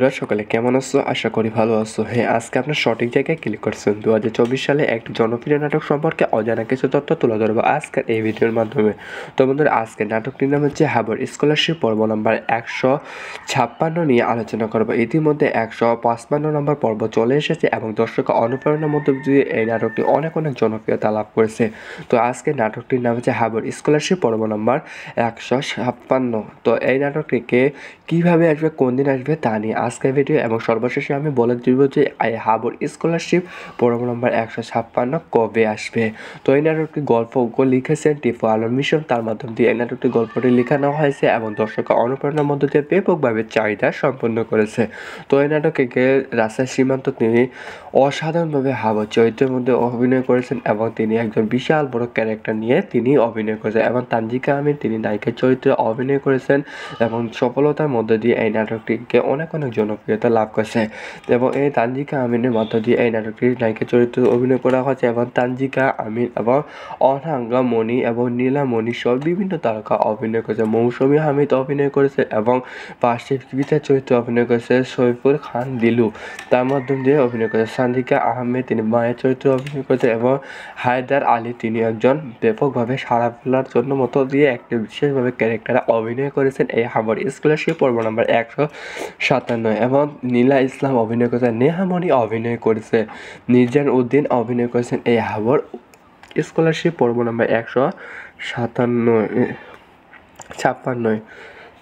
বন্ধুরা সকলে কেমন আছো? আশা করি ভালো আছো। হ্যাঁ, আজকে আপনার সঠিক জায়গায় ক্লিক করছেন। 2024 সালে একটি জনপ্রিয় নাটক সম্পর্কে অজানা কিছু তথ্য তুলে ধরবো আজকের এই ভিডিওর মাধ্যমে। তো বন্ধুরা, আজকে নাটকটির নাম হচ্ছে হাবর স্কলারশিপ, পর্ব নাম্বার 156 নিয়ে আলোচনা করবো। ইতিমধ্যে 155 নম্বর পর্ব চলে এসেছে এবং দর্শকের অনুপ্রেরণার মধ্যে দিয়ে এই নাটকটি অনেক জনপ্রিয়তা লাভ করেছে। তো আজকে নাটকটির নাম হচ্ছে হাবর স্কলারশিপ, পর্ব নাম্বার 156। তো এই নাটকটিকে কীভাবে আসবে, কোন দিন আসবে তা নিয়ে আজকের ভিডিও, এবং সর্বশেষে আমি বলে দিব যে এই হাবর স্কলারশিপ পর্ব নম্বর 156 কবে আসবে। তো এই নাটকটি গল্প লিখেছেন টিপু আলম মিশন, তার মাধ্যম দিয়ে এই নাটকটি গল্পটি লেখানো হয়েছে এবং দর্শকের অনুপ্রেরণার মধ্য দিয়ে ব্যাপকভাবে চাহিদা সম্পন্ন করেছে। তো এই নাটকে রাজশাহী সীমান্ত তিনি অসাধারণভাবে হাবর চরিত্রের মধ্যে অভিনয় করেছেন এবং তিনি একজন বিশাল বড় ক্যারেক্টার নিয়ে তিনি অভিনয় করেছেন, এবং তানজিকা আমিন তিনি নায়িকার চরিত্রে অভিনয় করেছেন এবং সফলতার মধ্যে দিয়ে এই নাটকটিকে অনেক জনপ্রিয়তা লাভ করেছে। এবং এই তানজিকা আমিনের মধ্য দিয়ে এই নাটকটির নায়িকা চরিত্রে অভিনয় করা হয়েছে, এবং তানজিকা আমিন এবং অনাঙ্গা মণি এবং নীলামণি সহ বিভিন্ন তারকা অভিনয় করেছে। মৌসুমী হামিদ অভিনয় করেছে এবং পার্শ্ব গীতার চরিত্রে অভিনয় করেছে সৈফুল খান দিলু, তার মাধ্যম দিয়ে অভিনয় করেছে সান্দিকা আহমেদ, তিনি মায়ের চরিত্রে অভিনয় করেছে, এবং হায়দার আলী তিনি একজন ব্যাপকভাবে সাড়া ফেলার জন্য মতো দিয়ে একটি বিশেষভাবে ক্যারেক্টারে অভিনয় করেছেন এই হাবর স্কলারশিপ পর্ব নম্বর 157। এবং নীলা ইসলাম অভিনয় করেছে, নেহামণি অভিনয় করেছে, নির্জান উদ্দিন অভিনয় করেছেন এই হাবর স্কলারশিপ পর্ব নম্বর 156।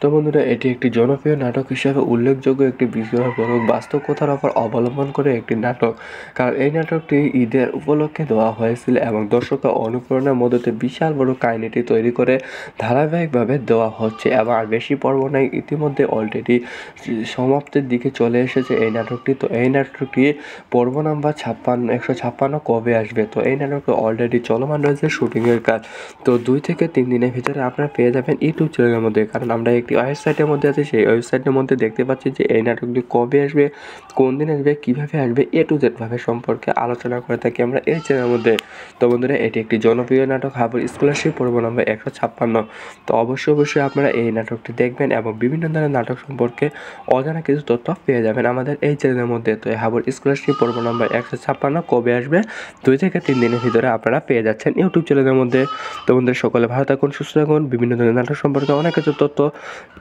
তো বন্ধুরা, এটি একটি জনপ্রিয় নাটক হিসেবে উল্লেখযোগ্য একটি বিস্ময়কর বাস্তব কথার উপর অবলম্বন করে একটি নাটক, কারণ এই নাটকটি ঈদের উপলক্ষে দেওয়া হয়েছিল এবং দর্শকের অনুপ্রেরণার মধ্যে বিশাল বড় কাহিনীটি তৈরি করে ধারাবাহিকভাবে দেওয়া হচ্ছে এবং আর বেশি পর্ব নাই, ইতিমধ্যে অলরেডি সমাপ্তির দিকে চলে এসেছে এই নাটকটি। তো এই নাটকটি পর্ব নাম্বার 156 কবে আসবে? তো এই নাটকটি অলরেডি চলমান রয়েছে শুটিংয়ের কাজ। তো 2 থেকে 3 দিনের ভিতরে আপনারা পেয়ে যাবেন ইউটিউব চ্যানেলের মধ্যে, কারণ আমরা একটি ওয়েবসাইটের মধ্যে আছে, সেই ওয়েবসাইটের মধ্যে দেখতে পাচ্ছি যে এই নাটকটি কবে আসবে, কোন দিন আসবে, কীভাবে আসবে, A to Z ভাবে সম্পর্কে আলোচনা করে থাকি আমরা এই চ্যানেলের মধ্যে। তো বন্ধুরা, এটি একটি জনপ্রিয় নাটক হাবর স্কলারশিপ পর্ব নম্বর 156। তো অবশ্যই আপনারা এই নাটকটি দেখবেন এবং বিভিন্ন ধরনের নাটক সম্পর্কে অজানা কিছু তথ্য পেয়ে যাবেন আমাদের এই চ্যানেলের মধ্যে। তো এই হাবর স্কলারশিপ পর্ব নম্বর 156 কবে আসবে, 2 থেকে 3 দিনের ভিতরে আপনারা পেয়ে যাচ্ছেন ইউটিউব চ্যানেলের মধ্যে। তো বন্ধুরা, সকলে ভালো থাকুন, সুস্থ থাকুন, বিভিন্ন ধরনের নাটক সম্পর্কে অনেক কিছু তথ্য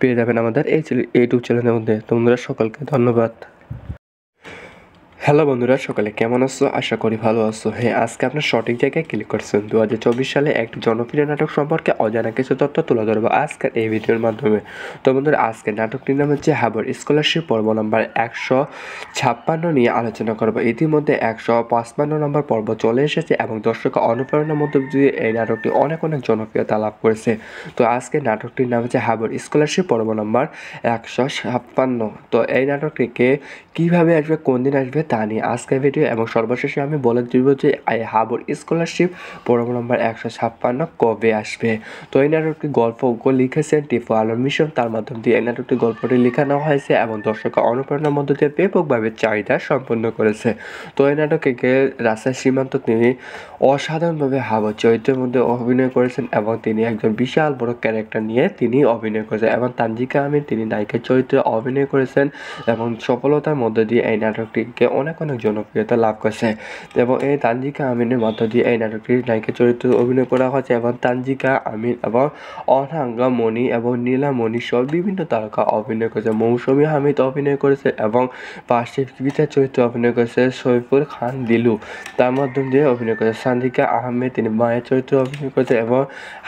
পেয়ে যাবেন আমাদের এই ইউটিউব চ্যানেলের মধ্যে। তো বন্ধুরা, সকলকে ধন্যবাদ। হ্যালো বন্ধুরা, সকলে কেমন আছো? আশা করি ভালো আছো। হ্যাঁ, আজকে আপনার সঠিক জায়গায় ক্লিক করছেন। 2024 সালে একটি জনপ্রিয় নাটক সম্পর্কে অজানা কিছু তথ্য তুলে ধরবো আজকের এই ভিডিওর মাধ্যমে। তো বন্ধুরা, আজকে নাটকটির নাম হচ্ছে হাবর স্কলারশিপ, পর্ব নাম্বার 156 নিয়ে আলোচনা করবো। ইতিমধ্যে 155 নম্বর পর্ব চলে এসেছে এবং দর্শকের অনুপ্রেরণার মধ্যে দিয়ে এই নাটকটি অনেক জনপ্রিয়তা লাভ করেছে। তো আজকে নাটকটির নাম হচ্ছে হাবর স্কলারশিপ, পর্ব নাম্বার 156। তো এই নাটকটিকে কীভাবে আসবে, কোন দিন আসবে তা নিয়ে আজকের ভিডিও, এবং সর্বশেষে আমি বলে দিব যে এই হাবর স্কলারশিপ পর্ব নম্বর 156 কবে আসবে। তো এই নাটকটি গল্প লিখেছেন টিপু আলম মিশন, তার মাধ্যম দিয়ে এই নাটকটি গল্পটি লেখানো হয়েছে এবং দর্শকের অনুপ্রেরণার মধ্য দিয়ে ব্যাপকভাবে চাহিদা সম্পন্ন করেছে। তো এই নাটকে রাজশাহী সীমান্ত তিনি অসাধারণভাবে হাবর চরিত্রের মধ্যে অভিনয় করেছেন এবং তিনি একজন বিশাল বড় ক্যারেক্টার নিয়ে তিনি অভিনয় করেছেন, এবং তানজিকা আমিন তিনি নায়িকার চরিত্রে অভিনয় করেছেন এবং সফলতার মধ্যে দিয়ে এই নাটকটিকে অনেক জনপ্রিয়তা লাভ করেছে। এবং এই তানজিকা আমিনের মধ্য দিয়ে এই নাটকটির নায়িকা চরিত্রে অভিনয় করা হয়েছে, এবং তানজিকা আমিন এবং অনাঙ্গা মণি এবং নীলামণি সহ বিভিন্ন তারকা অভিনয় করেছে। মৌসুমী হামিদ অভিনয় করেছে এবং পার্শ্ব গীতার চরিত্রে অভিনয় করেছে সৈফুল খান দিলু, তার মাধ্যম দিয়ে অভিনয় করেছে সান্দিকা আহমেদ, তিনি মায়ের চরিত্রে অভিনয় করেছে, এবং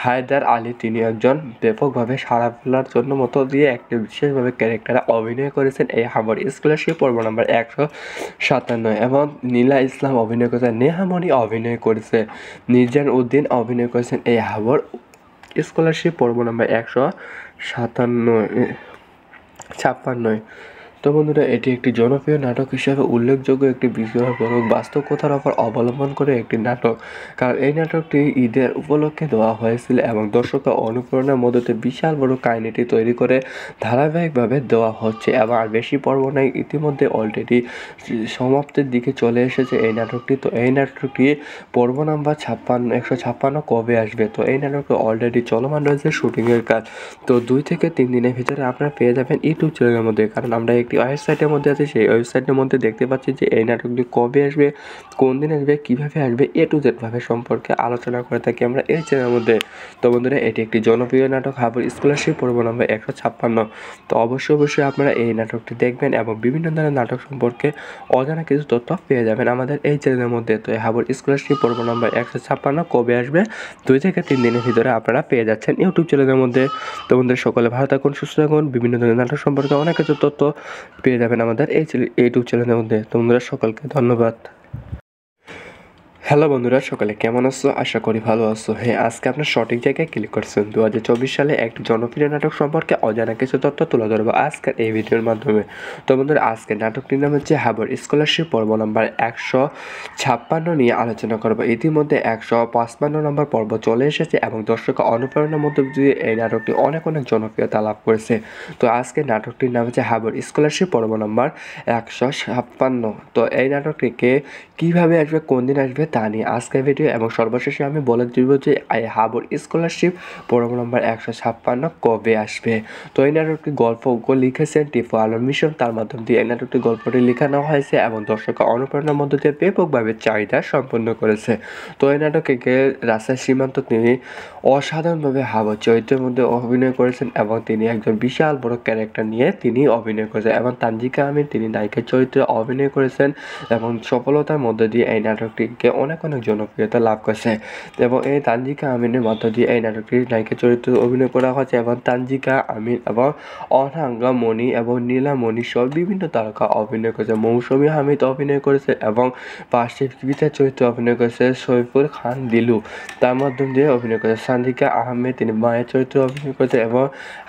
হায়দার আলী তিনি একজন ব্যাপকভাবে সাড়া ফেলার জন্য মতো দিয়ে একটি বিশেষভাবে ক্যারেক্টারে অভিনয় করেছেন এই হাবর স্কলারশিপ পর্ব নম্বর 157। এবং নীলা ইসলাম অভিনয় করেছে, নেহামণি অভিনয় করেছে, নির্জান উদ্দিন অভিনয় করেছেন এই হাবর স্কলারশিপ পর্ব নম্বর 156। তো বন্ধুরা, এটি একটি জনপ্রিয় নাটক হিসেবে উল্লেখযোগ্য একটি বিস্ময়কর বাস্তব কথার উপর অবলম্বন করে একটি নাটক, কারণ এই নাটকটি ঈদের উপলক্ষে দেওয়া হয়েছিল এবং দর্শকের অনুপ্রেরণার মধ্যে বিশাল বড় কাহিনীটি তৈরি করে ধারাবাহিকভাবে দেওয়া হচ্ছে এবং আর বেশি পর্ব নাই, ইতিমধ্যে অলরেডি সমাপ্তির দিকে চলে এসেছে এই নাটকটি। তো এই নাটকটি পর্ব নাম্বার 156 কবে আসবে? তো এই নাটকটি অলরেডি চলমান রয়েছে শুটিংয়ের কাজ। তো 2 থেকে 3 দিনের ভিতরে আপনারা পেয়ে যাবেন ইউটিউব চ্যানেলের মধ্যে, কারণ আমরা একটি একটি ওয়েবসাইটের মধ্যে আছি, সেই ওয়েবসাইটের মধ্যে দেখতে পাচ্ছি যে এই নাটকটি কবে আসবে, কোন দিন আসবে, কীভাবে আসবে, A to Z ভাবে সম্পর্কে আলোচনা করে থাকি আমরা এই চ্যানেলের মধ্যে। তো বন্ধুরা, এটি একটি জনপ্রিয় নাটক হাবুর স্কলারশিপ পর্ব নম্বর 156। তো অবশ্যই আপনারা এই নাটকটি দেখবেন এবং বিভিন্ন ধরনের নাটক সম্পর্কে অজানা কিছু তথ্য পেয়ে যাবেন আমাদের এই চ্যানেলের মধ্যে। তো এই হাবুর স্কলারশিপ পর্ব নম্বর 156 কবে আসবে 2 থেকে 3 দিনের ভিতরে আপনারা পেয়ে যাচ্ছেন ইউটিউব চ্যানেলের মধ্যে। তো বন্ধুরা, সকলে ভালো থাকুন, সুস্থ থাকুন, বিভিন্ন ধরনের নাটক সম্পর্কে অনেক কিছু তথ্য পেয়ে যাবেন আমাদের এই ইউটিউব চ্যানেলের মধ্যে। তো বন্ধুরা, সকলকে ধন্যবাদ। হ্যালো বন্ধুরা, সকলে কেমন আছো? আশা করি ভালো আছো। হ্যাঁ, আজকে আপনার সঠিক জায়গায় ক্লিক করছেন। 2024 সালে একটি জনপ্রিয় নাটক সম্পর্কে অজানা কিছু তথ্য তুলে ধরবো আজকের এই ভিডিওর মাধ্যমে। তো বন্ধুরা, আজকে নাটকটির নাম হচ্ছে হাবুর স্কলারশিপ পর্ব নম্বর 156 নিয়ে আলোচনা করবো। ইতিমধ্যে 155 নম্বর পর্ব চলে এসেছে এবং দর্শকের অনুপ্রেরণার মধ্যে দিয়ে এই নাটকটি অনেক জনপ্রিয়তা লাভ করেছে। তো আজকে নাটকটির নাম হচ্ছে হাবুর স্কলারশিপ পর্ব নম্বর 156। তো এই নাটকটিকে কীভাবে আসবে, কোন দিন আসবে তা নিয়ে আজকের ভিডিও, এবং সর্বশেষে আমি বলে দিব যে এই হাবুর স্কলারশিপ পর্ব নম্বর 156 কবে আসবে। তো এই নাটকটি গল্প লিখেছেন টিপু আলম মিশন, তার মাধ্যম দিয়ে এই নাটকটি গল্পটি লেখানো হয়েছে এবং দর্শকের অনুপ্রেরণার মধ্য দিয়ে ব্যাপকভাবে চাহিদা সম্পন্ন করেছে। তো এই নাটকে রাজশাহী সীমান্ত তিনি অসাধারণভাবে হাবুর চরিত্রের মধ্যে অভিনয় করেছেন এবং তিনি একজন বিশাল বড় ক্যারেক্টার নিয়ে তিনি অভিনয় করেছেন, এবং তানজিকা আমিন তিনি নায়িকার চরিত্রে অভিনয় করেছেন এবং সফলতার মধ্যে দিয়ে এই নাটকটিকে অনেক জনপ্রিয়তা লাভ করেছে। এবং এই তানজিকা আমিনের মধ্য দিয়ে এই নাটকটির নায়িকা চরিত্রে অভিনয় করা হয়েছে এবং তানজিকা আমিন এবং অনাঙ্গা মণি এবং নীলামণি সহ বিভিন্ন তারকা অভিনয় করেছে। মৌসুমী হামিদ অভিনয় করেছে এবং পার্শ্ব গীতার চরিত্রে অভিনয় করেছে সৈফুল খান দিলু, তার মাধ্যম দিয়ে অভিনয় করেছে সান্দিকা আহমেদ, তিনি মায়ের চরিত্রে অভিনয় করেছে, এবং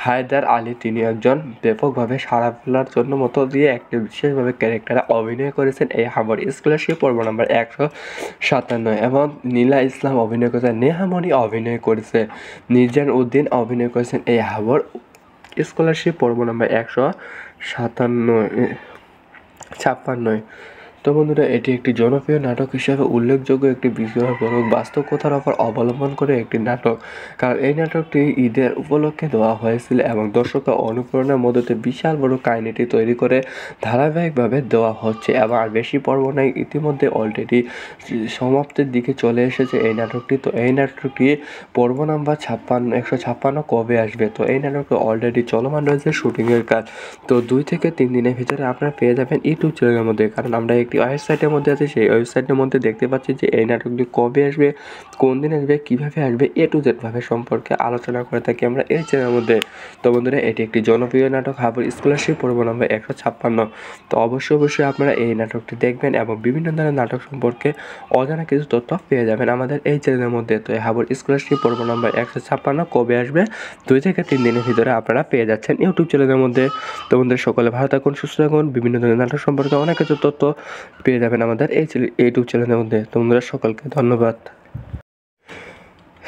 হায়দার আলী তিনি একজন ব্যাপকভাবে সাড়া ফেলার জন্য মতো দিয়ে একটি বিশেষভাবে ক্যারেক্টারে অভিনয় করেছেন এই হাবুর স্কলারশিপ পর্ব নম্বর 157। এবং নীলা ইসলাম অভিনয় করেছে, নেহামণি অভিনয় করেছে, নির্জান উদ্দিন অভিনয় করেছেন এই হাবুর 56। এবং নীলা ইসলাম অভিনয় করেছেন, নেহামণি অভিনয় করেছেন, এবং নীলা ইসলাম অভিনয় করেছেন, নেহামণি অভিনয় করেছেন, এবং নীলা ইসলাম অভিনয় করেছেন, এই হাবুর স্কলারশিপ পর্ব নম্বর 156। তো বন্ধুরা, এটি একটি জনপ্রিয় নাটক হিসেবে উল্লেখযোগ্য একটি বিস্ময়কর বাস্তব কথার উপর অবলম্বন করে একটি নাটক, কারণ এই নাটকটি ঈদের উপলক্ষে দেওয়া হয়েছিল এবং দর্শকের অনুপ্রেরণার মধ্যে বিশাল বড় কাহিনীটি তৈরি করে ধারাবাহিকভাবে দেওয়া হচ্ছে এবং আর বেশি পর্ব নাই, ইতিমধ্যে অলরেডি সমাপ্তির দিকে চলে এসেছে এই নাটকটি। তো এই নাটকটি পর্ব নাম্বার 156 কবে আসবে? তো এই নাটকটি অলরেডি চলমান রয়েছে শুটিংয়ের কাজ। তো 2 থেকে 3 দিনের ভিতরে আপনারা পেয়ে যাবেন ইউটিউব চ্যানেলের মধ্যে, কারণ আমরা একটি ওয়েবসাইটের মধ্যে আছি, সেই ওয়েবসাইটের মধ্যে দেখতে পাচ্ছি যে এই নাটকটি কবে আসবে, কোন দিন আসবে, কীভাবে আসবে, A to Z ভাবে সম্পর্কে আলোচনা করে থাকি আমরা এই চ্যানেলের মধ্যে। তো বন্ধুরা, এটি একটি জনপ্রিয় নাটক হাবুর স্কলারশিপ পর্ব নম্বর 156। তো অবশ্যই আপনারা এই নাটকটি দেখবেন এবং বিভিন্ন ধরনের নাটক সম্পর্কে অজানা কিছু তথ্য পেয়ে যাবেন আমাদের এই চ্যানেলের মধ্যে। তো এই হাবুর স্কলারশিপ পর্ব নম্বর 156 কবে আসবে 2 থেকে 3 দিনের ভিতরে আপনারা পেয়ে যাচ্ছেন ইউটিউব চ্যানেলের মধ্যে। তো বন্ধুরা, সকলে ভালো থাকুন, সুস্থ থাকুন, বিভিন্ন ধরনের নাটক সম্পর্কে অনেক কিছু তথ্য পেয়ে যাবেন আমাদের এই ইউটিউব চ্যানেলের মধ্যে। তো বন্ধুরা, সকলকে ধন্যবাদ।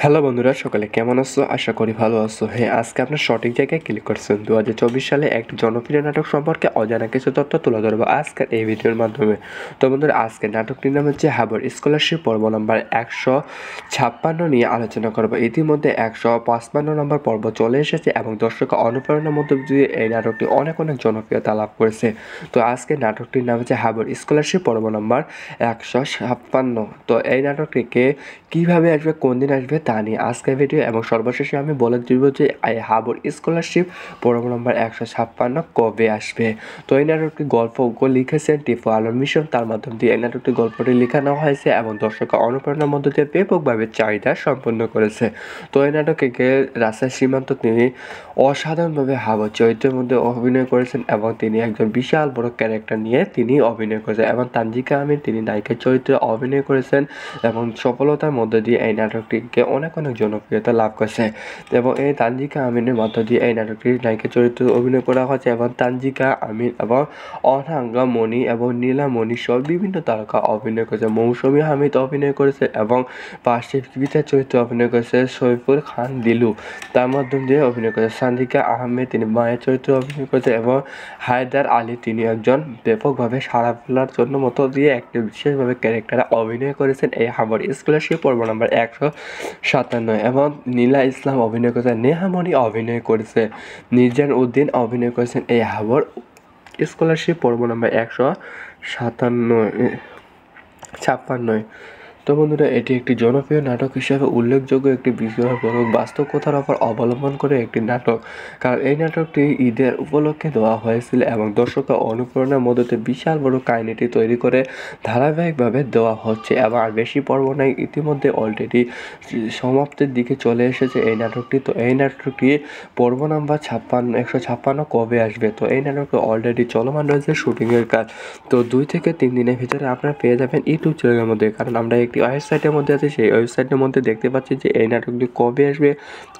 হ্যালো বন্ধুরা, সকলে কেমন আছো? আশা করি ভালো আছো। হ্যাঁ, আজকে আপনার সঠিক জায়গায় ক্লিক করছেন। 2024 সালে একটি জনপ্রিয় নাটক সম্পর্কে অজানা কিছু তথ্য তুলে ধরবো আজকের এই ভিডিওর মাধ্যমে। তো বন্ধুরা, আজকে নাটকটির নাম হচ্ছে হাবুর স্কলারশিপ পর্ব নম্বর 156 নিয়ে আলোচনা করবো। ইতিমধ্যে 155 নম্বর পর্ব চলে এসেছে এবং দর্শকের অনুপ্রেরণার মধ্যে দিয়ে এই নাটকটি অনেক জনপ্রিয়তা লাভ করেছে। তো আজকে নাটকটির নাম হচ্ছে হাবুর স্কলারশিপ পর্ব নম্বর 156। তো এই নাটকটিকে কীভাবে আসবে, কোন দিন আসবে তা নিয়ে আজকের ভিডিও, এবং সর্বশেষে আমি বলে দিব যে এই হাবুর স্কলারশিপ পর্ব নম্বর 156 কবে আসবে। তো এই নাটকটি গল্প লিখেছেন টিপু আলম মিশন, তার মাধ্যম দিয়ে এই নাটকটি গল্পটি লেখানো হয়েছে এবং দর্শকের অনুপ্রেরণার মধ্য দিয়ে ব্যাপকভাবে চাহিদা সম্পন্ন করেছে। তো এই নাটকে রাজশাহী সীমান্ত তিনি অসাধারণভাবে হাবুর চরিত্রের মধ্যে অভিনয় করেছেন এবং তিনি একজন বিশাল বড় ক্যারেক্টার নিয়ে তিনি অভিনয় করেছেন, এবং তানজিকা আমিন তিনি নায়িকার চরিত্রে অভিনয় করেছেন এবং সফলতার মধ্যে দিয়ে এই নাটকটিকে অনেক জনপ্রিয়তা লাভ করেছে। এবং এই তানজিকা আমিনের মধ্য দিয়ে এই নাটকটির নায়িকা চরিত্রে অভিনয় করা হয়েছে এবং তানজিকা আমিন এবং অনাঙ্গা মণি এবং নীলামণি সহ বিভিন্ন তারকা অভিনয় করেছে। মৌসুমী হামিদ অভিনয় করেছে এবং পার্শ্ব গীতার চরিত্রে অভিনয় করেছে সৈফুল খান দিলু, তার মাধ্যম দিয়ে অভিনয় করেছে সান্দিকা আহমেদ, তিনি মায়ের চরিত্রে অভিনয় করেছে, এবং হায়দার আলী তিনি একজন ব্যাপকভাবে সাড়া ফেলার জন্য মতো দিয়ে একটি বিশেষভাবে ক্যারেক্টারে অভিনয় করেছেন এই হাবুর স্কলারশিপ পর্ব নম্বর 157। এবং নীলা ইসলাম অভিনয় করেছেন, নেহামণি অভিনয় করেছে, নির্জান উদ্দিন অভিনয় করেছেন এই হাবুর স্কলারশিপ পর্ব নাম্বার 156। তো বন্ধুরা, এটি একটি জনপ্রিয় নাটক হিসেবে উল্লেখযোগ্য একটি বিস্ময়কর বাস্তব কথার উপর অবলম্বন করে একটি নাটক। কারণ এই নাটকটি ঈদের উপলক্ষে দেওয়া হয়েছিল এবং দর্শকের অনুপ্রেরণার মধ্যে বিশাল বড় কাহিনীটি তৈরি করে ধারাবাহিকভাবে দেওয়া হচ্ছে এবং আর বেশি পর্ব নাই, ইতিমধ্যে অলরেডি সমাপ্তির দিকে চলে এসেছে এই নাটকটি। তো এই নাটকটি পর্ব নাম্বার 156 কবে আসবে? তো এই নাটকটি অলরেডি চলমান রয়েছে শুটিংয়ের কাজ। তো 2 থেকে 3 দিনের ভিতরে আপনারা পেয়ে যাবেন ইউটিউব চ্যানেলের মধ্যে। কারণ আমরা একটি ওয়েবসাইটের মধ্যে আছি, সেই ওয়েবসাইটের মধ্যে দেখতে পাচ্ছি যে এই নাটকটি কবে আসবে,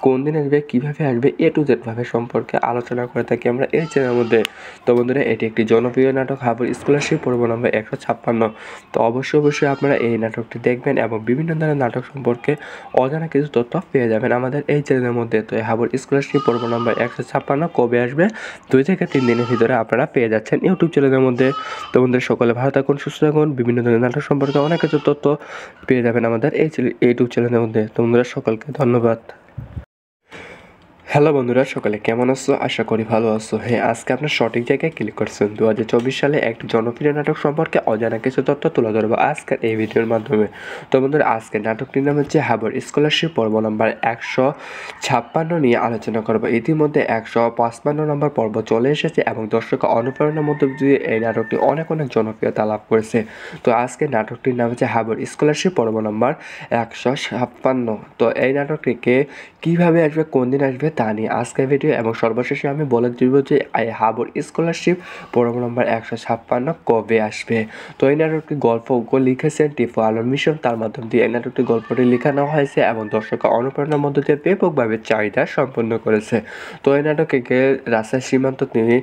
কোন দিন আসবে, কীভাবে আসবে, A to Z ভাবে সম্পর্কে আলোচনা করে থাকি আমরা এই চ্যানেলের মধ্যে। তো বন্ধুরা, এটি একটি জনপ্রিয় নাটক হাবুর স্কলারশিপ পর্ব নাম্বার 156। তো অবশ্যই আপনারা এই নাটকটি দেখবেন এবং বিভিন্ন ধরনের নাটক সম্পর্কে অজানা কিছু তথ্য পেয়ে যাবেন আমাদের এই চ্যানেলের মধ্যে। তো এই হাবুর স্কলারশিপ পর্ব নাম্বার 156 কবে আসবে, 2 থেকে 3 দিনের ভিতরে আপনারা পেয়ে যাচ্ছেন ইউটিউব চ্যানেলের মধ্যে। তো বন্ধুরা, সকলে ভালো থাকুন, সুস্থ থাকুন, বিভিন্ন ধরনের নাটক সম্পর্কে অনেক কিছু তথ্য পেয়ে যাবেন আমাদের এই ইউটিউব চ্যানেলের মধ্যে। তো বন্ধুরা, সকলকে ধন্যবাদ। হ্যালো বন্ধুরা, সকলে কেমন আছো? আশা করি ভালো আছো। আজকে আপনার সঠিক জায়গায় ক্লিক করছেন। 2024 সালে একটি জনপ্রিয় নাটক সম্পর্কে অজানা কিছু তথ্য তুলে ধরবো আজকের এই ভিডিওর মাধ্যমে। তো বন্ধুরা, আজকে নাটকটির নাম হচ্ছে হাবুর স্কলারশিপ পর্ব নাম্বার 156 নিয়ে আলোচনা করবো। ইতিমধ্যে 155 নম্বর পর্ব চলে এসেছে এবং দর্শকের অনুপ্রেরণার মধ্যে দিয়ে এই নাটকটি অনেক জনপ্রিয়তা লাভ করেছে। তো আজকে নাটকটির নাম হচ্ছে হাবুর স্কলারশিপ পর্ব নাম্বার 156। তো এই নাটকটিকে কীভাবে আসবে, কোন দিন আসবে তা নিয়ে আজকের ভিডিও, এবং সর্বশেষে আমি বলে দিব যে এই হাবুর স্কলারশিপ পর্ব নম্বর 156 কবে আসবে। তো এই নাটকটি গল্প লিখেছেন টিপু আলম মিশন, তার মাধ্যম দিয়ে এই নাটকটি গল্পটি লেখানো হয়েছে এবং দর্শকের অনুপ্রেরণার মধ্য দিয়ে ব্যাপকভাবে চাহিদা সম্পন্ন করেছে। তো এই নাটকে রাজশাহী সীমান্ত তিনি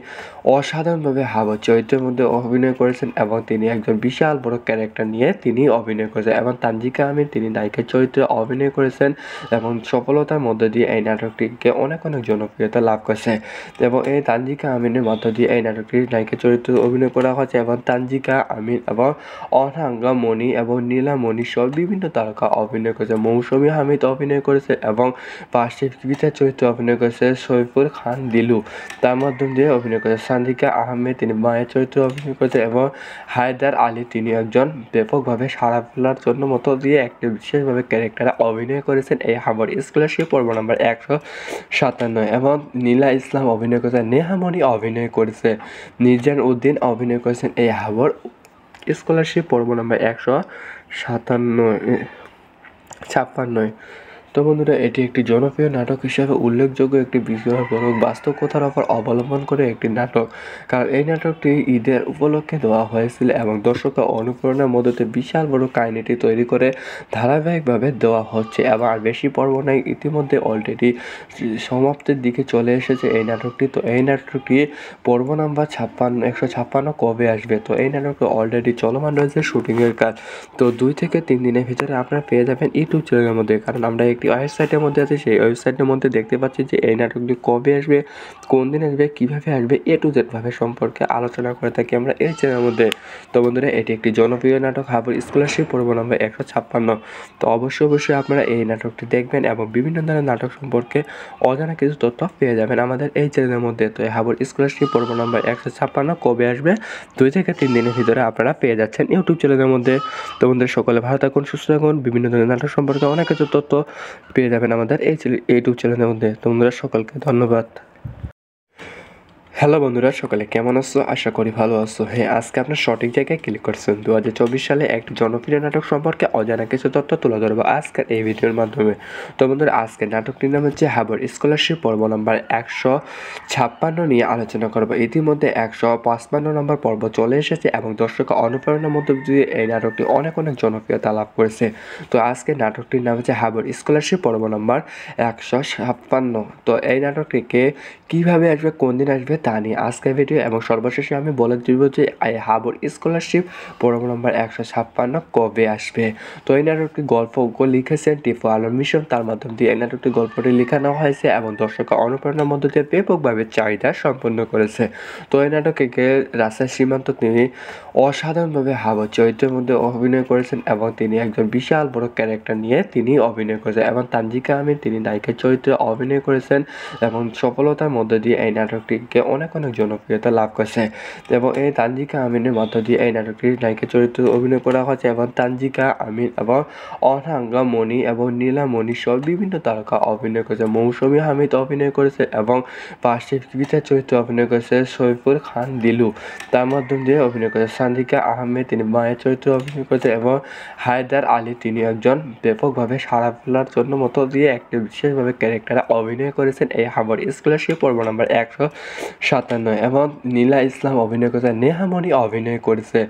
অসাধারণভাবে হাবুর চরিত্রের মধ্যে অভিনয় করেছেন এবং তিনি একজন বিশাল বড় ক্যারেক্টার নিয়ে তিনি অভিনয় করেছেন এবং তানজিকা আমিন তিনি নায়িকার চরিত্রে অভিনয় করেছেন এবং সফলতার মধ্যে দিয়ে এই নাটকটিকে অনেক জনপ্রিয়তা লাভ করেছে। এবং এই তানজিকা আমিনের মধ্য দিয়ে এই নাটকটির নায়িকা চরিত্রে অভিনয় করা হয়েছে এবং তানজিকা আমিন এবং অনাঙ্গা মণি এবং নীলামণি সহ বিভিন্ন তারকা অভিনয় করেছে। মৌসুমী হামিদ অভিনয় করেছে এবং পাশে গীতার চরিত্রে অভিনয় করেছে সৈফুল খান দিলু, তার মাধ্যম দিয়ে অভিনয় করেছে সান্দিকা আহমেদ, তিনি মায়ের চরিত্রে অভিনয় করেছে এবং হায়দার আলী তিনি একজন ব্যাপকভাবে সারা ফেলার জন্য মতো দিয়ে একটি বিশেষভাবে ক্যারেক্টারে অভিনয় করেছেন এই হাবুর স্কলারশিপ পর্ব নম্বর 157। এবং নীলা ইসলাম অভিনয় করেছে, নেহামণি অভিনয় করেছে, নির্জান উদ্দিন অভিনয় করেছেন এই হাবুর স্কলারশিপ পর্ব নম্বর 156। তো বন্ধুরা, এটি একটি জনপ্রিয় নাটক হিসেবে উল্লেখযোগ্য একটি বিস্ময়কর বাস্তব কথার উপর অবলম্বন করে একটি নাটক। কারণ এই নাটকটি ঈদের উপলক্ষে দেওয়া হয়েছিল এবং দর্শকের অনুপ্রেরণার মধ্যে বিশাল বড় কাহিনীটি তৈরি করে ধারাবাহিকভাবে দেওয়া হচ্ছে এবং আর বেশি পর্ব নাই, ইতিমধ্যে অলরেডি সমাপ্তির দিকে চলে এসেছে এই নাটকটি। তো এই নাটকটি পর্ব নাম্বার 156 কবে আসবে? তো এই নাটকটি অলরেডি চলমান রয়েছে শুটিংয়ের কাজ। তো 2 থেকে 3 দিনের ভিতরে আপনারা পেয়ে যাবেন ইউটিউব চ্যানেলের মধ্যে। কারণ আমরা একটি ওয়েবসাইটের মধ্যে আছি, সেই ওয়েবসাইটের মধ্যে দেখতে পাচ্ছি যে এই নাটকটি কবে আসবে, কোন দিন আসবে, কীভাবে আসবে, A to Z ভাবে সম্পর্কে আলোচনা করে থাকি আমরা এই চ্যানেলের মধ্যে। তো বন্ধুরা, এটি একটি জনপ্রিয় নাটক হাবুর স্কলারশিপ পর্ব নম্বর 156। তো অবশ্যই আপনারা এই নাটকটি দেখবেন এবং বিভিন্ন ধরনের নাটক সম্পর্কে অজানা কিছু তথ্য পেয়ে যাবেন আমাদের এই চ্যানেলের মধ্যে। তো এই হাবুর স্কলারশিপ পর্ব নম্বর 156 কবে আসবে, 2 থেকে 3 দিনের ভিতরে আপনারা পেয়ে যাচ্ছেন ইউটিউব চ্যানেলের মধ্যে। তো বন্ধুরা, সকলে ভালো থাকুন, সুস্থ থাকুন, বিভিন্ন ধরনের নাটক সম্পর্কে অনেক কিছু তথ্য পেয়ে যাবেন আমাদের এই ইউটিউব চ্যানেলের মধ্যে। তো বন্ধুরা, সকলকে ধন্যবাদ। হ্যালো বন্ধুরা, সকলে কেমন আছো? আশা করি ভালো আছো। আজকে আপনার সঠিক জায়গায় ক্লিক করছেন। 2024 সালে একটি জনপ্রিয় নাটক সম্পর্কে অজানা কিছু তথ্য তুলে ধরবো আজকের এই ভিডিওর মাধ্যমে। তো বন্ধুরা, আজকে নাটকটির নাম হচ্ছে হাবুর স্কলারশিপ পর্ব নাম্বার 156 নিয়ে আলোচনা করবো। ইতিমধ্যে 155 নম্বর পর্ব চলে এসেছে এবং দর্শকের অনুপ্রেরণার মধ্যে দিয়ে এই নাটকটি অনেক জনপ্রিয়তা লাভ করেছে। তো আজকে নাটকটির নাম হচ্ছে হাবুর স্কলারশিপ পর্ব নাম্বার 156। তো এই নাটকটিকে কীভাবে আসবে, কোন দিন আসবে তা নিয়ে আজকের ভিডিও, এবং সর্বশেষে আমি বলে দিব যে এই হাবুর স্কলারশিপ পর্ব নম্বর 156 কবে আসবে। তো এই নাটকটি গল্প লিখেছেন টিপু আলম মিশন, তার মাধ্যম দিয়ে এই নাটকটি গল্পটি লেখানো হয়েছে এবং দর্শকের অনুপ্রেরণার মধ্য দিয়ে ব্যাপকভাবে চাহিদা সম্পন্ন করেছে। তো এই নাটকে রাজশাহী সীমান্ত তিনি অসাধারণভাবে হাবুর চরিত্রের মধ্যে অভিনয় করেছেন এবং তিনি একজন বিশাল বড় ক্যারেক্টার নিয়ে তিনি অভিনয় করেছেন এবং তানজিকা আমিন তিনি নায়িকার চরিত্রে অভিনয় করেছেন এবং সফলতার মধ্যে দিয়ে এই নাটকটিকে অনেক অনেক জনপ্রিয়তা লাভ করেছে এবং এই তানজিকা আমিনের মধ্য দিয়ে এই নাটকটির নায়িকা চরিত্রে অভিনয় করা হয়েছে এবং তানজিকা আমিন এবং অর্ণাঙ্গা মণি এবং নীলামণি সহ বিভিন্ন তারকা অভিনয় করেছে। মৌসুমী হামিদ অভিনয় করেছে এবং পার্শ্ব গীতার চরিত্রে অভিনয় করেছে সৈফুল খান দিলু। তার মাধ্যম দিয়ে অভিনয় করেছে সান্দিকা আহমেদ, তিনি মায়ের চরিত্রে অভিনয় করেছে এবং হায়দার আলী, তিনি একজন ব্যাপকভাবে সাড়া ফেলার জন্য মতো দিয়ে একটি বিশেষভাবে ক্যারেক্টারে অভিনয় করেছেন এই হাবর স্কলারশিপ পর্ব নম্বর 157 এবং নীলা ইসলাম অভিনয় করেছেন, নেহামণি অভিনয় করেছে,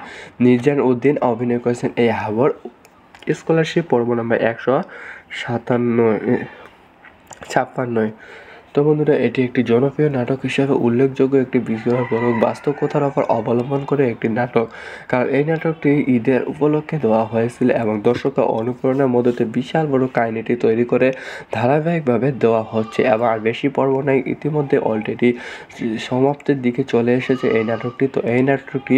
নির্জান উদ্দিন অভিনয় করেছেন এই হাবর স্কলারশিপ পর্ব নম্বর 156। তো বন্ধুরা, এটি একটি জনপ্রিয় নাটক হিসেবে উল্লেখযোগ্য একটি বিস্ময়কর বাস্তব কথার উপর অবলম্বন করে একটি নাটক, কারণ এই নাটকটি ঈদের উপলক্ষে দেওয়া হয়েছিল এবং দর্শকের অনুপ্রেরণার মধ্যে বিশাল বড় কাহিনীটি তৈরি করে ধারাবাহিকভাবে দেওয়া হচ্ছে এবং আর বেশি পর্ব নাই, ইতিমধ্যে অলরেডি সমাপ্তির দিকে চলে এসেছে এই নাটকটি। তো এই নাটকটি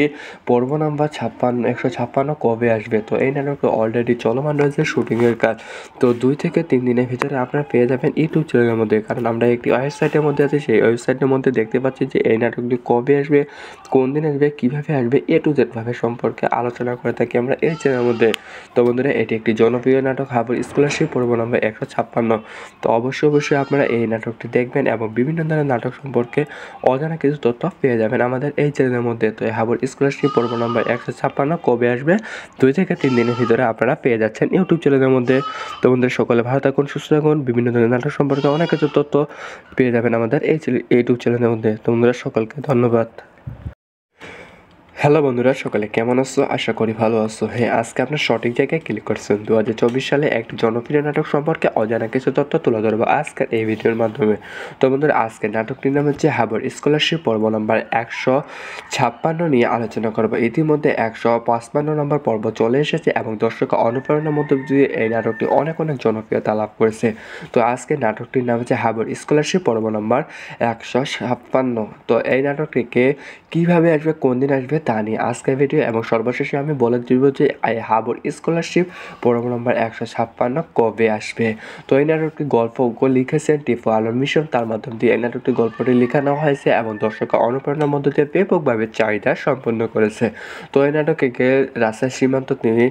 পর্ব নাম্বার 156 কবে আসবে? তো এই নাটকটি অলরেডি চলমান রয়েছে শুটিংয়ের কাজ। তো 2 থেকে 3 দিনের ভিতরে আপনারা পেয়ে যাবেন ইউটিউব চ্যানেলের মধ্যে, কারণ আমরা একটি ওয়েবসাইটের মধ্যে আছে, সেই ওয়েবসাইটের মধ্যে দেখতে পাচ্ছি যে এই নাটকটি কবে আসবে, কোন দিন আসবে, কীভাবে আসবে, A to Z ভাবে সম্পর্কে আলোচনা করে থাকি আমরা এই চ্যানেলের মধ্যে। তো বন্ধুরা, এটি একটি জনপ্রিয় নাটক হাবর স্কলারশিপ পর্ব নম্বর 156। তো অবশ্যই আপনারা এই নাটকটি দেখবেন এবং বিভিন্ন ধরনের নাটক সম্পর্কে অজানা কিছু তথ্য পেয়ে যাবেন আমাদের এই চ্যানেলের মধ্যে। তো এই হাবর স্কলারশিপ পর্ব নম্বর 156 কবে আসবে? 2 থেকে 3 দিনের ভিতরে আপনারা পেয়ে যাচ্ছেন ইউটিউব চ্যানেলের মধ্যে। তো বন্ধুরা, সকলে ভালো থাকুন, সুস্থ থাকুন, বিভিন্ন ধরনের নাটক সম্পর্কে অনেক কিছু তথ্য পেয়ে যাবেন আমাদের এই ইউটিউব চ্যানেলের মধ্যে। তো বন্ধুরা, সকলকে ধন্যবাদ। হ্যালো বন্ধুরা, সকলে কেমন আছো? আশা করি ভালো আছো। হ্যাঁ, আজকে আপনার সঠিক জায়গায় ক্লিক করছেন। 2024 সালে একটি জনপ্রিয় নাটক সম্পর্কে অজানা কিছু তথ্য তুলে ধরবো আজকের এই ভিডিওর মাধ্যমে। তো বন্ধুরা, আজকে নাটকটির নাম হচ্ছে হাবর স্কলারশিপ পর্ব নম্বর 156 নিয়ে আলোচনা করবো। ইতিমধ্যে 155 নম্বর পর্ব চলে এসেছে এবং দর্শকের অনুপ্রেরণার মধ্যে দিয়ে এই নাটকটি অনেক জনপ্রিয়তা লাভ করেছে। তো আজকে নাটকটির নাম হচ্ছে হাবর স্কলারশিপ পর্ব নম্বর 156। তো এই নাটকটিকে কীভাবে আসবে, কোন দিন আসবে তা নিয়ে আজকের ভিডিও, এবং সর্বশেষে আমি বলে দিব যে এই হাবর স্কলারশিপ পর্ব নম্বর 156 কবে আসবে। তো এই নাটকটি গল্প লিখেছেন টিপু আলম মিশন, তার মাধ্যম দিয়ে এই নাটকটি গল্পটি লেখানো হয়েছে এবং দর্শকের অনুপ্রেরণার মধ্য দিয়ে ব্যাপকভাবে চাহিদা সম্পন্ন করেছে। তো এই নাটকে রাজশাহী সীমান্ত, তিনি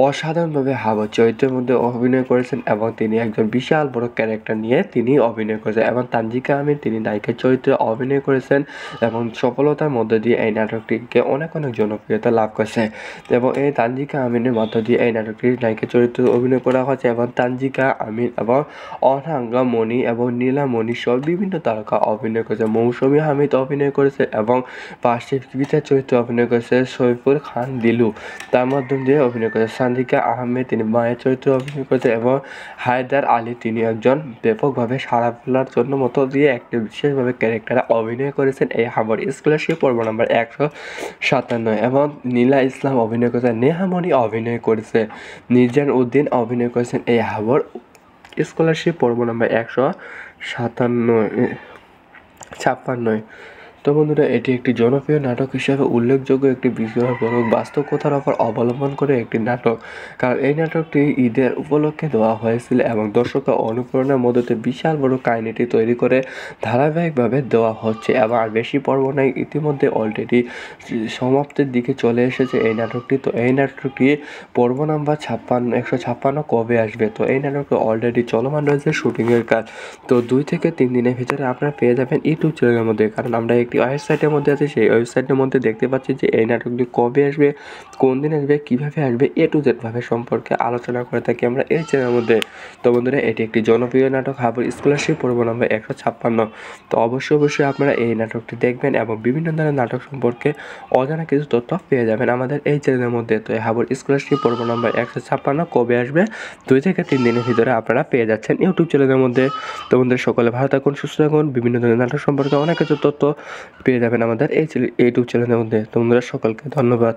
অসাধারণভাবে হাবর চরিত্রের মধ্যে অভিনয় করেছেন এবং তিনি একজন বিশাল বড় ক্যারেক্টার নিয়ে তিনি অভিনয় করেছেন এবং তানজিকা আমিন, তিনি নায়িকার চরিত্রে অভিনয় করেছেন এবং সফলতার মধ্যে দিয়ে এই নাটকটিকে অনেক জনপ্রিয়তা লাভ করেছে এবং এই তানজিকা আমিনের মধ্য দিয়ে এই নাটকটির নায়িকা চরিত্রে অভিনয় করা হয়েছে এবং তানজিকা আমিন এবং অর্ণাঙ্গা মণি এবং নীলামণি সহ বিভিন্ন তারকা অভিনয় করেছে। মৌসুমী হামিদ অভিনয় করেছে এবং পার্শ্ব গীতার চরিত্রে অভিনয় করেছে সৈফুল খান দিলু। তার মাধ্যম দিয়ে অভিনয় করেছে সান্দিকা আহমেদ, তিনি মায়ের চরিত্রে অভিনয় করেছে এবং হায়দার আলী, তিনি একজন ব্যাপকভাবে সাড়া ফেলার জন্য মতো দিয়ে একটি বিশেষভাবে ক্যারেক্টারে অভিনয় করেছেন এই হাবর স্কলারশিপ পর্ব নম্বর 157 এবং নীলা ইসলাম অভিনয় করেছেন, নেহামণি অভিনয় করেছে, নির্জান উদ্দিন অভিনয় করেছেন এই হাবর স্কলারশিপ পর্ব নম্বর 156। তো বন্ধুরা, এটি একটি জনপ্রিয় নাটক হিসেবে উল্লেখযোগ্য একটি বিস্ময়কর বাস্তব কথার উপর অবলম্বন করে একটি নাটক, কারণ এই নাটকটি ঈদের উপলক্ষে দেওয়া হয়েছিল এবং দর্শকের অনুপ্রেরণার মধ্যে বিশাল বড় কাহিনীটি তৈরি করে ধারাবাহিকভাবে দেওয়া হচ্ছে এবং আর বেশি পর্ব নাই, ইতিমধ্যে অলরেডি সমাপ্তির দিকে চলে এসেছে এই নাটকটি। তো এই নাটকটি পর্ব নাম্বার 156 কবে আসবে? তো এই নাটকটি অলরেডি চলমান রয়েছে শুটিংয়ের কাজ। তো 2 থেকে 3 দিনের ভিতরে আপনারা পেয়ে যাবেন ইউটিউব চ্যানেলের মধ্যে, কারণ আমরা একটি ওয়েবসাইটের মধ্যে আছে, সেই ওয়েবসাইটের মধ্যে দেখতে পাচ্ছি যে এই নাটকটি কবে আসবে, কোন দিন আসবে, কীভাবে আসবে, A to Z ভাবে সম্পর্কে আলোচনা করে থাকি আমরা এই চ্যানেলের মধ্যে। তো বন্ধুরা, এটি একটি জনপ্রিয় নাটক হাবর স্কলারশিপ পর্ব নম্বর 156। তো অবশ্যই আপনারা এই নাটকটি দেখবেন এবং বিভিন্ন ধরনের নাটক সম্পর্কে অজানা কিছু তথ্য পেয়ে যাবেন আমাদের এই চ্যানেলের মধ্যে। তো এই হাবর স্কলারশিপ পর্ব নম্বর 156 কবে আসবে? 2 থেকে 3 দিনের ভিতরে আপনারা পেয়ে যাচ্ছেন ইউটিউব চ্যানেলের মধ্যে। তো বন্ধুরা, সকলে ভালো থাকুন, সুস্থ থাকুন, বিভিন্ন ধরনের নাটক সম্পর্কে অনেক কিছু তথ্য পেয়ে যাবেন আমাদের এই ইউটিউব চ্যানেলের মধ্যে। তো বন্ধুরা, সকলকে ধন্যবাদ।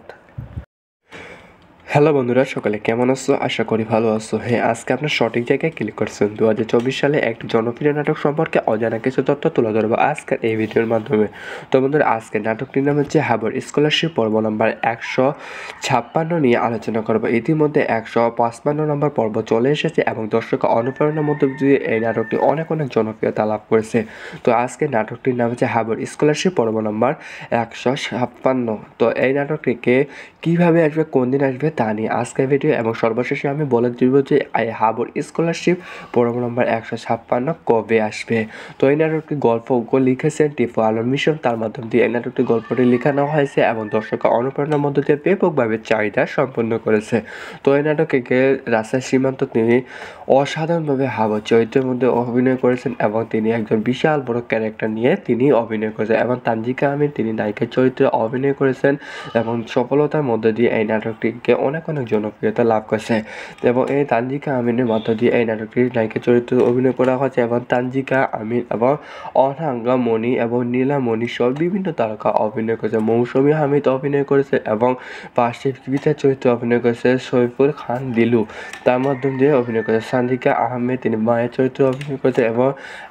হ্যালো বন্ধুরা, সকালে কেমন আছো? আশা করি ভালো আছো। হ্যাঁ, আজকে আপনার সঠিক জায়গায় ক্লিক করছেন। 2024 সালে একটি জনপ্রিয় নাটক সম্পর্কে অজানা কিছু তথ্য তুলে ধরবো আজকের এই ভিডিওর মাধ্যমে। তো বন্ধুরা, আজকে নাটকটির নাম হচ্ছে হাবর স্কলারশিপ, পর্ব নাম্বার 156 নিয়ে আলোচনা করবো। ইতিমধ্যে 155 নম্বর পর্ব চলে এসেছে এবং দর্শকের অনুপ্রেরণার মধ্য দিয়ে এই নাটকটি অনেক জনপ্রিয়তা লাভ করেছে। তো আজকে নাটকটির নাম হচ্ছে হাবর স্কলারশিপ, পর্ব নাম্বার 156। তো এই নাটকটিকে কীভাবে আসবে, কোন দিন আসবে তা নিয়ে আজকের ভিডিও, এবং সর্বশেষে আমি বলে দিব যে এই হাবর স্কলারশিপ পর্ব নম্বর 156 কবে আসবে। তো এই নাটকটি গল্প লিখেছেন টিপু আলম মিশন, তার মাধ্যম দিয়ে এই নাটকটি গল্পটি লেখানো হয়েছে এবং দর্শকের অনুপ্রেরণার মধ্য দিয়ে ব্যাপকভাবে চাহিদা সম্পন্ন করেছে। তো এই নাটকে রাজশাহী সীমান্ত তিনি অসাধারণভাবে হাবর চরিত্রের মধ্যে অভিনয় করেছেন এবং তিনি একজন বিশাল বড় ক্যারেক্টার নিয়ে তিনি অভিনয় করেছেন, এবং তানজিকা আমিন তিনি নায়িকার চরিত্রে অভিনয় করেছেন এবং সফলতার মধ্যে দিয়ে এই নাটকটিকে অনেক জনপ্রিয়তা লাভ করেছে। এবং এই তানজিকা আমিনের মধ্য দিয়ে এই নাটকটির নায়িকা চরিত্রে অভিনয় করা হয়েছে এবং তানজিকা আমিন এবং অনাঙ্গা মণি এবং নীলামণি সহ বিভিন্ন তারকা অভিনয় করেছে। মৌসুমী হামিদ অভিনয় করেছে এবং পাশে গীতার চরিত্রে অভিনয় করেছে সৈফুল খান দিলু, তার মাধ্যম দিয়ে অভিনয় করেছে সান্দিকা আহমেদ, তিনি মায়ের চরিত্রে অভিনয় করেছে, এবং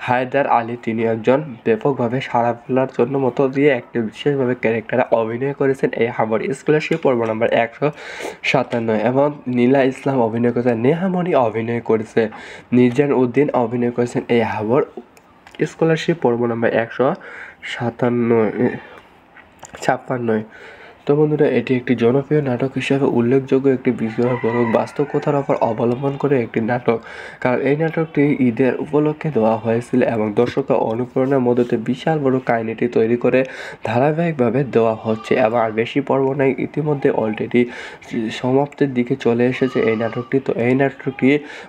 হায়দার আলী তিনি একজন ব্যাপকভাবে সাড়া ফেলার জন্য মতো দিয়ে একটি বিশেষভাবে ক্যারেক্টারে অভিনয় করেছেন এই হাবর স্কলারশিপ পর্ব নম্বর 157। এবং নীলা ইসলাম অভিনয় করেছে, নেহামণি অভিনয় করেছে, নির্জান উদ্দিন অভিনয় করেছেন এই হাবর স্কলারশিপ পর্ব নম্বর 156। তো বন্ধুরা, এটি একটি জনপ্রিয় নাটক হিসেবে উল্লেখযোগ্য একটি বিস্ময়কর বাস্তব কথার ওপর অবলম্বন করে একটি নাটক, কারণ এই নাটকটি ঈদের উপলক্ষে দেওয়া হয়েছিল এবং দর্শকের অনুপ্রেরণার মধ্যে বিশাল বড় কাহিনীটি তৈরি করে ধারাবাহিকভাবে দেওয়া হচ্ছে এবং আর বেশি পর্ব নাই, ইতিমধ্যে অলরেডি সমাপ্তির দিকে চলে এসেছে এই নাটকটি। তো এই নাটকটি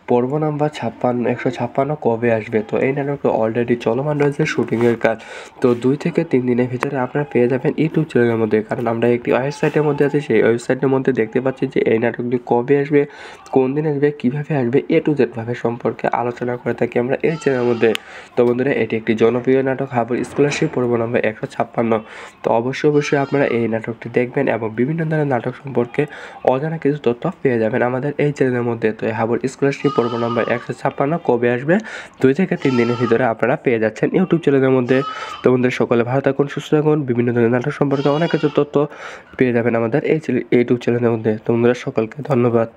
পর্ব নাম্বার 156 কবে আসবে? তো এই নাটকটি অলরেডি চলমান রয়েছে শুটিংয়ের কাজ। তো 2 থেকে 3 দিনের ভিতরে আপনারা পেয়ে যাবেন ইউটিউব চ্যানেলের মধ্যে, কারণ আমরা একটি ওয়েবসাইটের মধ্যে আছি, সেই ওয়েবসাইটের মধ্যে দেখতে পাচ্ছি যে এই নাটকটি কবে আসবে, কোন দিন আসবে, কীভাবে আসবে, A to Z ভাবে সম্পর্কে আলোচনা করে থাকি আমরা এই চ্যানেলের মধ্যে। তো বন্ধুরা, এটি একটি জনপ্রিয় নাটক হাবর স্কলারশিপ পর্ব নম্বর 156। তো অবশ্যই আপনারা এই নাটকটি দেখবেন এবং বিভিন্ন ধরনের নাটক সম্পর্কে অজানা কিছু তথ্য পেয়ে যাবেন আমাদের এই চ্যানেলের মধ্যে। তো এই হাবর স্কলারশিপ পর্ব নম্বর 156 কবে আসবে, 2 থেকে 3 দিনের ভিতরে আপনারা পেয়ে যাচ্ছেন ইউটিউব চ্যানেলের মধ্যে। তো বন্ধুরা, সকলে ভালো থাকুন, সুস্থ থাকুন, বিভিন্ন ধরনের নাটক সম্পর্কে অনেক কিছু তথ্য পেয়ে যাবেন আমাদের এই ইউটিউব চ্যানেলের মধ্যে। তো বন্ধুরা, সকলকে ধন্যবাদ।